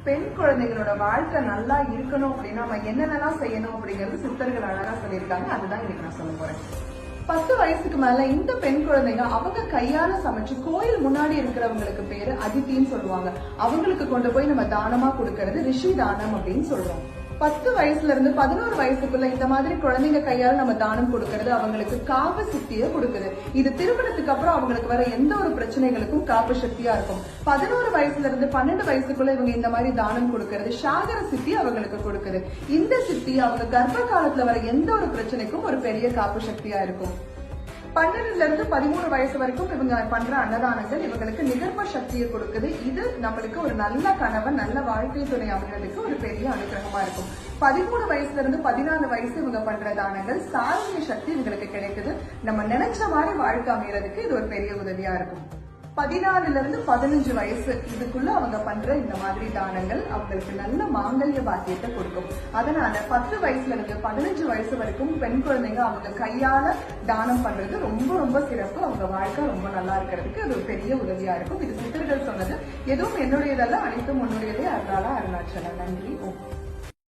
பெண் குழந்தைகளோட வாழ்க்கை நல்லா இருக்கணும் அப்படின்னா நம்ம என்னென்னலாம் செய்யணும் அப்படிங்கிறது சித்தர்கள் அழகா சொல்லியிருக்காங்க. அதுதான் இன்னைக்கு நான் சொல்ல போறேன். 10 வயசுக்கு மேல இந்த பெண் குழந்தைங்க அவங்க கையால சமைச்சு கோயில் முன்னாடி இருக்கிறவங்களுக்கு பேரு அதித்தின்னு சொல்லுவாங்க. அவங்களுக்கு கொண்டு போய் நம்ம தானமா கொடுக்கறது ரிஷி தானம் அப்படின்னு சொல்றோம். 10 வயசுல இருந்து 11 வயசுக்குள்ள இந்த மாதிரி குழந்தைங்க கையால நம்ம தானம் கொடுக்கறது அவங்களுக்கு காப்பு சக்தியை கொடுக்குது. இது திருமணத்துக்கு அப்புறம் அவங்களுக்கு வர எந்த ஒரு பிரச்சனைகளுக்கும் காப்பு சக்தியா இருக்கும். 11 வயசுல இருந்து 12 வயசுக்குள்ள இவங்க இந்த மாதிரி தானம் கொடுக்கறது சாகர சித்தி அவங்களுக்கு கொடுக்குது. இந்த சித்தி அவங்க கர்ப்ப காலத்துல வர எந்த ஒரு பிரச்சனைக்கும் ஒரு பெரிய காப்பு சக்தியா இருக்கும். 12ல இருந்து 13 வயசு வரைக்கும் இவங்க பண்ற அன்னதானங்கள் இவங்களுக்கு நிகர்ப்ப சக்தியை கொடுக்குது. இது நம்மளுக்கு ஒரு நல்ல கணவன் நல்ல வாழ்க்கை துணை அமைகிறதுக்கு ஒரு பெரிய அனுகிரகமா இருக்கும். 13 வயசுல இருந்து 14 வயசு இவங்க பண்ற தானங்கள் சாரணிய சக்தி இவங்களுக்கு கிடைக்குது. நம்ம நினைச்ச மாதிரி வாழ்க்கை அமைகிறதுக்கு இது ஒரு பெரிய உதவியா இருக்கும். 14ல இருந்து 15 வயசு இதுக்குள்ள அவங்க பண்ற இந்த மாதிரி தானங்கள் அவங்களுக்கு நல்ல மாங்கல்ய பாக்கியத்தை கொடுக்கும். அதனால 10 வயசுல இருந்து 15 வயசு வரைக்கும் பெண் குழந்தைங்க அவங்க கையால தானம் பண்றது ரொம்ப ரொம்ப சிறப்பு. அவங்க வாழ்க்கை ரொம்ப நல்லா இருக்கிறதுக்கு அது ஒரு பெரிய உதவியா இருக்கும். இது சித்தர்கள் சொன்னது. எதுவும் என்னுடையதல்ல, அனைத்தும் உன்னுடையதே. அருளாளா அருணாச்சலம். நன்றி.